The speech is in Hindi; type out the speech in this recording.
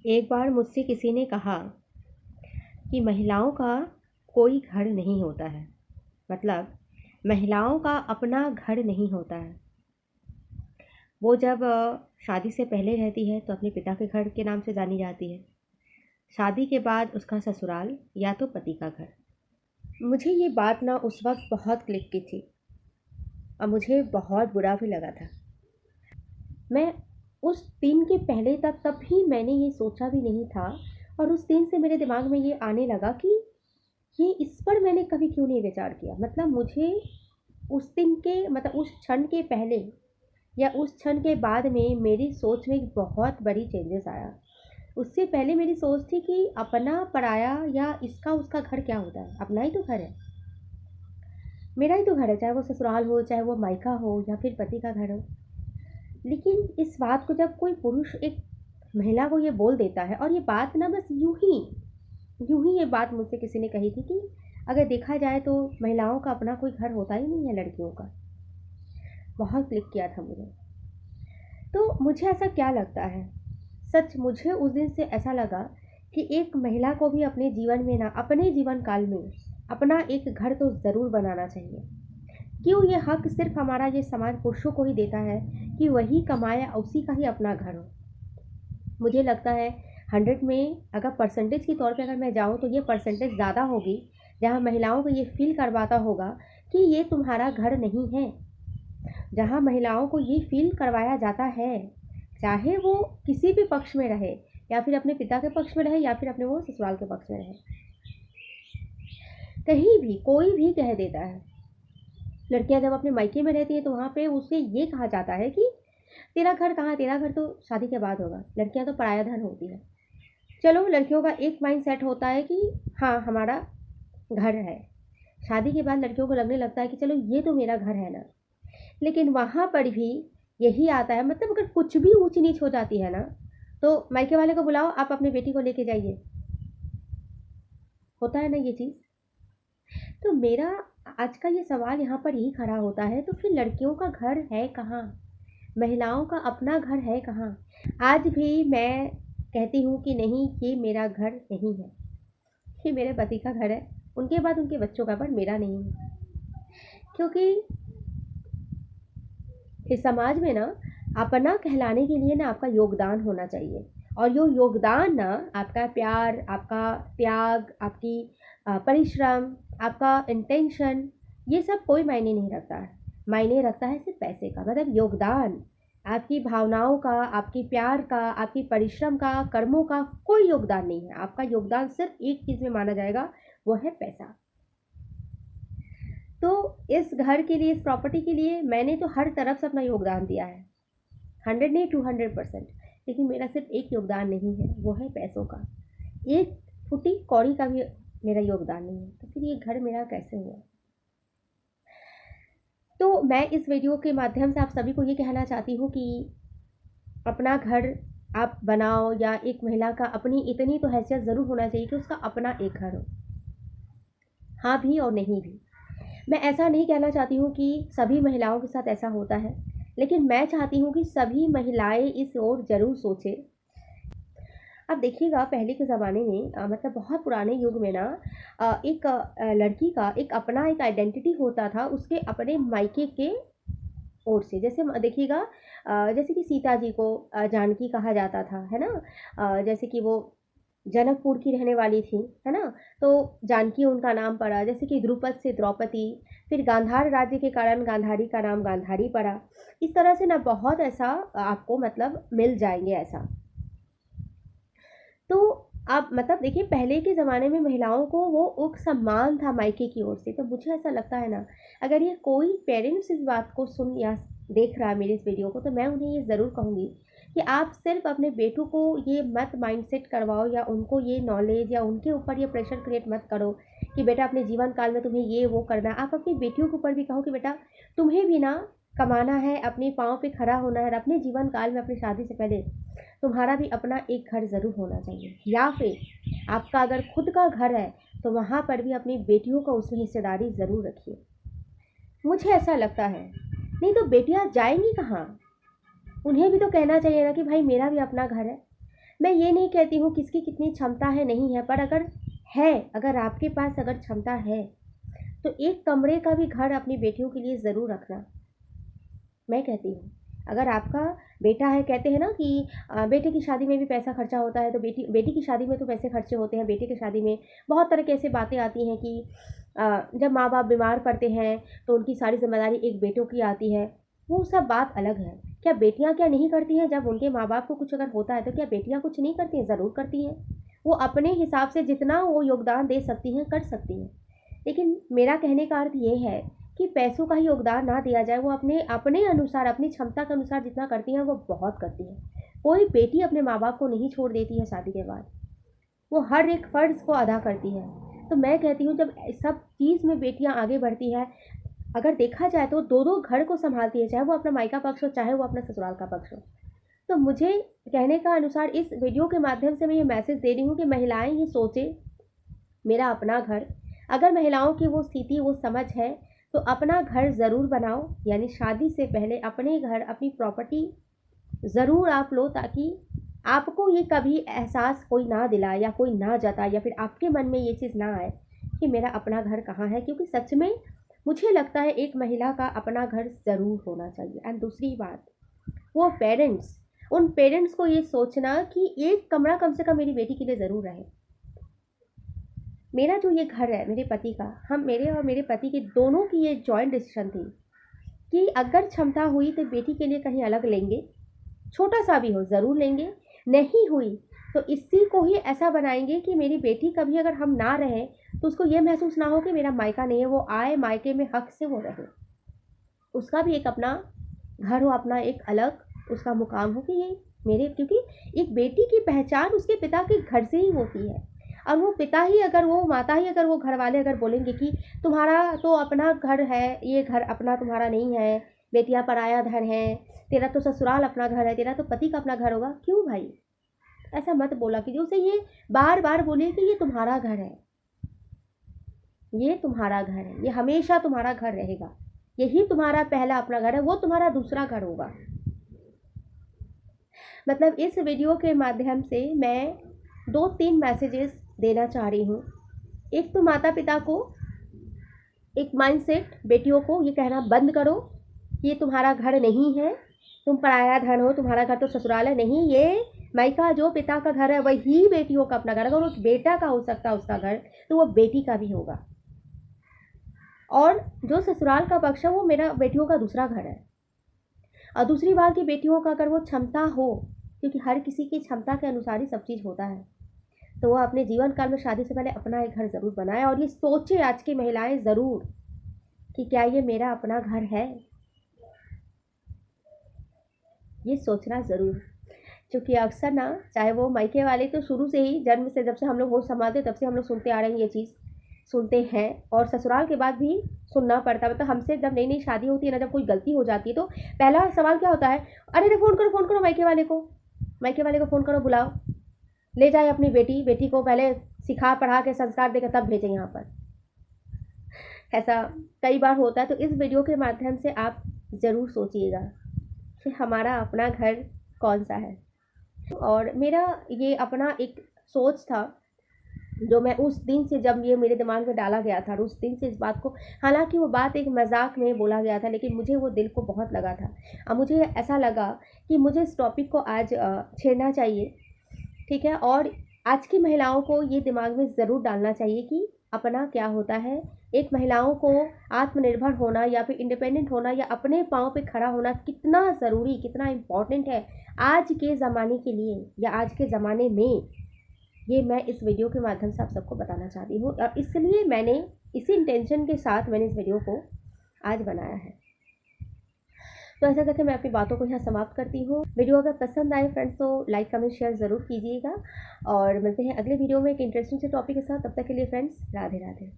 एक बार मुझसे किसी ने कहा कि महिलाओं का कोई घर नहीं होता है। मतलब महिलाओं का अपना घर नहीं होता है। वो जब शादी से पहले रहती है तो अपने पिता के घर के नाम से जानी जाती है। शादी के बाद उसका ससुराल या तो पति का घर। मुझे ये बात ना उस वक्त बहुत क्लिक की थी और मुझे बहुत बुरा भी लगा था। मैं उस दिन के पहले तक कभी मैंने ये सोचा भी नहीं था, और उस दिन से मेरे दिमाग में ये आने लगा कि ये इस पर मैंने कभी क्यों नहीं विचार किया। मतलब मुझे उस दिन के मतलब उस क्षण के पहले या उस क्षण के बाद में मेरी सोच में एक बहुत बड़ी चेंजेस आया। उससे पहले मेरी सोच थी कि अपना पराया या इसका उसका घर क्या होता है। अपना ही तो घर है, मेरा ही तो घर है, चाहे वो ससुराल हो, चाहे वो मायका हो, या फिर पति का घर हो। लेकिन इस बात को जब कोई पुरुष एक महिला को ये बोल देता है, और ये बात ना बस यूं ही ये बात मुझसे किसी ने कही थी कि अगर देखा जाए तो महिलाओं का अपना कोई घर होता ही नहीं है, लड़कियों का। बहुत क्लिक किया था मुझे। तो मुझे ऐसा क्या लगता है, सच मुझे उस दिन से ऐसा लगा कि एक महिला को भी अपने जीवन में ना, अपने जीवन काल में अपना एक घर तो ज़रूर बनाना चाहिए। क्यों ये हक सिर्फ हमारा ये समाज पुरुषों को ही देता है कि वही कमाए, उसी का ही अपना घर हो। मुझे लगता है 100 में अगर परसेंटेज के तौर पे अगर मैं जाऊँ तो ये परसेंटेज ज़्यादा होगी जहाँ महिलाओं को ये फील करवाता होगा कि ये तुम्हारा घर नहीं है। जहाँ महिलाओं को ये फील करवाया जाता है, चाहे वो किसी भी पक्ष में रहे, या फिर अपने पिता के पक्ष में रहे, या फिर अपने वो ससुराल के पक्ष में रहे, कहीं भी कोई भी कह देता है। लड़कियां जब अपने मायके में रहती है तो वहाँ पे उसे ये कहा जाता है कि तेरा घर कहाँ, तेरा घर तो शादी के बाद होगा, लड़कियां तो पराया धन होती है। चलो, लड़कियों का एक माइंड सेट होता है कि हाँ हमारा घर है। शादी के बाद लड़कियों को लगने लगता है कि चलो ये तो मेरा घर है ना। लेकिन वहाँ पर भी यही आता है, मतलब अगर कुछ भी ऊंच नीच हो जाती है ना, तो मायके वाले को बुलाओ, आप अपनी बेटी को लेके जाइए। होता है ना ये चीज़। तो मेरा आज का ये सवाल यहाँ पर यही खड़ा होता है, तो फिर लड़कियों का घर है कहाँ, महिलाओं का अपना घर है कहाँ। आज भी मैं कहती हूँ कि नहीं, ये मेरा घर नहीं है, ये मेरे पति का घर है, उनके बाद उनके बच्चों का, पर मेरा नहीं है। क्योंकि इस समाज में ना अपना कहलाने के लिए ना आपका योगदान होना चाहिए, और यो योगदान ना आपका प्यार, आपका त्याग, आपकी परिश्रम, आपका इंटेंशन, ये सब कोई मायने नहीं रखता है। मायने रखता है सिर्फ पैसे का, मतलब योगदान। आपकी भावनाओं का, आपकी प्यार का, आपकी परिश्रम का, कर्मों का कोई योगदान नहीं है। आपका योगदान सिर्फ एक चीज़ में माना जाएगा, वो है पैसा। तो इस घर के लिए, इस प्रॉपर्टी के लिए मैंने तो हर तरफ से अपना योगदान दिया है, 100 नहीं 200%। लेकिन मेरा सिर्फ एक योगदान नहीं है, वो है पैसों का। एक फुटी कौड़ी का भी मेरा योगदान नहीं है, तो फिर ये घर मेरा कैसे हुआ। तो मैं इस वीडियो के माध्यम से आप सभी को ये कहना चाहती हूँ कि अपना घर आप बनाओ, या एक महिला का अपनी इतनी तो हैसियत ज़रूर होना चाहिए कि उसका अपना एक घर हो। हाँ भी और नहीं भी। मैं ऐसा नहीं कहना चाहती हूँ कि सभी महिलाओं के साथ ऐसा होता है, लेकिन मैं चाहती हूँ कि सभी महिलाएं इस ओर ज़रूर सोचें। अब देखिएगा, पहले के ज़माने में मतलब बहुत पुराने युग में ना एक लड़की का एक अपना एक आइडेंटिटी होता था, उसके अपने मायके के ओर से। जैसे देखिएगा, जैसे कि सीता जी को जानकी कहा जाता था, है ना। जैसे कि वो जनकपुर की रहने वाली थी, है ना, तो जानकी उनका नाम पड़ा। जैसे कि द्रुपद से द्रौपदी, फिर गांधार राज्य के कारण गांधारी का नाम गांधारी पड़ा। इस तरह से ना बहुत ऐसा आपको मतलब मिल जाएंगे ऐसा। तो आप मतलब देखिए, पहले के ज़माने में महिलाओं को वो एक सम्मान था मायके की ओर से। तो मुझे ऐसा लगता है ना, अगर ये कोई पेरेंट्स इस बात को सुन या देख रहा है मेरी इस वीडियो को, तो मैं उन्हें ये ज़रूर कहूँगी कि आप सिर्फ अपने बेटों को ये मत माइंडसेट करवाओ, या उनको ये नॉलेज या उनके ऊपर ये प्रेशर क्रिएट मत करो कि बेटा अपने जीवन काल में तुम्हें ये वो करना है। आप अपनी बेटियों के ऊपर भी कहो कि बेटा तुम्हें भी ना कमाना है, अपने पाँव पे खड़ा होना है, और अपने जीवन काल में अपनी शादी से पहले तुम्हारा भी अपना एक घर ज़रूर होना चाहिए। या फिर आपका अगर खुद का घर है तो वहाँ पर भी अपनी बेटियों का उसमें हिस्सेदारी ज़रूर रखिए। मुझे ऐसा लगता है, नहीं तो बेटियाँ जाएंगी कहाँ। उन्हें भी तो कहना चाहिए ना कि भाई मेरा भी अपना घर है। मैं ये नहीं कहती हूँ किसकी कितनी क्षमता है नहीं है, पर अगर आपके पास अगर क्षमता है तो एक कमरे का भी घर अपनी बेटियों के लिए ज़रूर रखना। मैं कहती हूँ अगर आपका बेटा है, कहते हैं ना कि बेटे की शादी में भी पैसा खर्चा होता है, तो बेटी की शादी में तो पैसे खर्चे होते हैं। बेटे की शादी में बहुत तरह की ऐसी बातें आती हैं कि जब माँ बाप बीमार पड़ते हैं तो उनकी सारी जिम्मेदारी एक बेटों की आती है। वो सब बात अलग है। क्या बेटियाँ क्या नहीं करती हैं? जब उनके माँ बाप को कुछ अगर होता है तो क्या बेटियाँ कुछ नहीं करती हैं? ज़रूर करती हैं। वो अपने हिसाब से जितना वो योगदान दे सकती हैं कर सकती हैं। लेकिन मेरा कहने का अर्थ ये है कि पैसों का ही योगदान ना दिया जाए। वो अपने अपने अनुसार, अपनी क्षमता के अनुसार जितना करती हैं वो बहुत करती हैं। कोई बेटी अपने माँ बाप को नहीं छोड़ देती है शादी के बाद। वो हर एक फ़र्ज़ को अदा करती है। तो मैं कहती हूँ जब सब चीज़ में बेटियाँ आगे बढ़ती है, अगर देखा जाए तो दो दो घर को संभालती है, चाहे वो अपना मायका पक्ष हो चाहे वो अपना ससुराल का पक्ष हो। तो मुझे कहने का अनुसार इस वीडियो के माध्यम से मैं ये मैसेज दे रही हूँ कि महिलाएं ये सोचें, मेरा अपना घर, अगर महिलाओं की वो स्थिति वो समझ है तो अपना घर ज़रूर बनाओ। यानी शादी से पहले अपने घर, अपनी प्रॉपर्टी ज़रूर आप लो, ताकि आपको ये कभी एहसास कोई ना दिलाए या कोई ना जताए या फिर आपके मन में ये चीज़ ना आए कि मेरा अपना घर कहाँ है। क्योंकि सच में मुझे लगता है एक महिला का अपना घर ज़रूर होना चाहिए। एंड दूसरी बात, वो पेरेंट्स, उन पेरेंट्स को ये सोचना कि एक कमरा कम से कम मेरी बेटी के लिए ज़रूर रहे। मेरा जो ये घर है मेरे पति का, मेरे और मेरे पति के दोनों की ये जॉइंट डिसीजन थी कि अगर क्षमता हुई तो बेटी के लिए कहीं अलग लेंगे, छोटा सा भी हो ज़रूर लेंगे। नहीं हुई तो इसी को ही ऐसा बनाएंगे कि मेरी बेटी कभी अगर हम ना रहें तो उसको ये महसूस ना हो कि मेरा मायका नहीं है। वो आए मायके में हक से वो रहे, उसका भी एक अपना घर हो, अपना एक अलग उसका मुकाम हो कि ये मेरे, क्योंकि एक बेटी की पहचान उसके पिता के घर से ही होती है। और वो पिता ही अगर, वो माता ही अगर, वो घर वाले अगर बोलेंगे कि तुम्हारा तो अपना घर है, ये घर अपना तुम्हारा नहीं है, बेटियां पराया धन है, तेरा तो ससुराल अपना घर है, तेरा तो पति का अपना घर होगा। क्यों भाई? ऐसा मत बोला कि उसे ये बार बार बोले कि ये तुम्हारा घर है, ये तुम्हारा घर है, ये हमेशा तुम्हारा घर रहेगा, यही तुम्हारा पहला अपना घर है, वो तुम्हारा दूसरा घर होगा। मतलब इस वीडियो के माध्यम से मैं 2-3 मैसेजेस देना चाह रही हूँ। एक तो माता पिता को एक माइंडसेट, बेटियों को ये कहना बंद करो कि ये तुम्हारा घर नहीं है, तुम पराया धन हो, तुम्हारा घर तो ससुराल है। नहीं, ये मायका जो पिता का घर है वही बेटियों का अपना घर है। अगर उस बेटा का हो सकता है उसका घर, तो वो बेटी का भी होगा। और जो ससुराल का पक्ष है वो मेरा बेटियों का दूसरा घर है। और दूसरी बात कि बेटियों का अगर वो क्षमता हो, क्योंकि हर किसी की क्षमता के अनुसार ही सब चीज़ होता है, तो वो अपने जीवन काल में शादी से पहले अपना एक घर ज़रूर बनाए। और ये सोचे आज की महिलाएं ज़रूर कि क्या ये मेरा अपना घर है, ये सोचना ज़रूर। क्योंकि अक्सर ना, चाहे वो मायके वाले, तो शुरू से ही जन्म से, जब से हम लोग होश संभालते तब से हम लोग सुनते आ रहे हैं, ये चीज़ सुनते हैं। और ससुराल के बाद भी सुनना पड़ता है। मतलब हमसे जब नई नई शादी होती है ना, जब कोई गलती हो जाती है तो पहला सवाल क्या होता है, अरे फ़ोन करो मायके वाले को फ़ोन करो, बुलाओ, ले जाए अपनी बेटी को पहले सिखा पढ़ा के संस्कार देकर तब भेजें यहाँ पर। ऐसा कई बार होता है। तो इस वीडियो के माध्यम से आप ज़रूर सोचिएगा कि हमारा अपना घर कौन सा है। और मेरा ये अपना एक सोच था जो मैं उस दिन से, जब ये मेरे दिमाग में डाला गया था, उस दिन से इस बात को, हालांकि वो बात एक मजाक में बोला गया था, लेकिन मुझे वो दिल को बहुत लगा था। अब मुझे ऐसा लगा कि मुझे इस टॉपिक को आज छेड़ना चाहिए, ठीक है। और आज की महिलाओं को ये दिमाग में ज़रूर डालना चाहिए कि अपना क्या होता है। एक महिलाओं को आत्मनिर्भर होना या फिर इंडिपेंडेंट होना या अपने पाँव पे खड़ा होना कितना ज़रूरी, कितना इम्पॉर्टेंट है आज के ज़माने के लिए या आज के ज़माने में, ये मैं इस वीडियो के माध्यम से आप सबको बताना चाहती हूँ। और इसलिए मैंने इसी इंटेंशन के साथ मैंने इस वीडियो को आज बनाया है। तो ऐसा करके मैं अपनी बातों को यहाँ समाप्त करती हूँ। वीडियो अगर पसंद आए फ्रेंड्स तो लाइक कमेंट शेयर ज़रूर कीजिएगा। और मिलते हैं अगले वीडियो में एक इंटरेस्टिंग से टॉपिक के साथ। तब तक के लिए फ्रेंड्स, राधे राधे।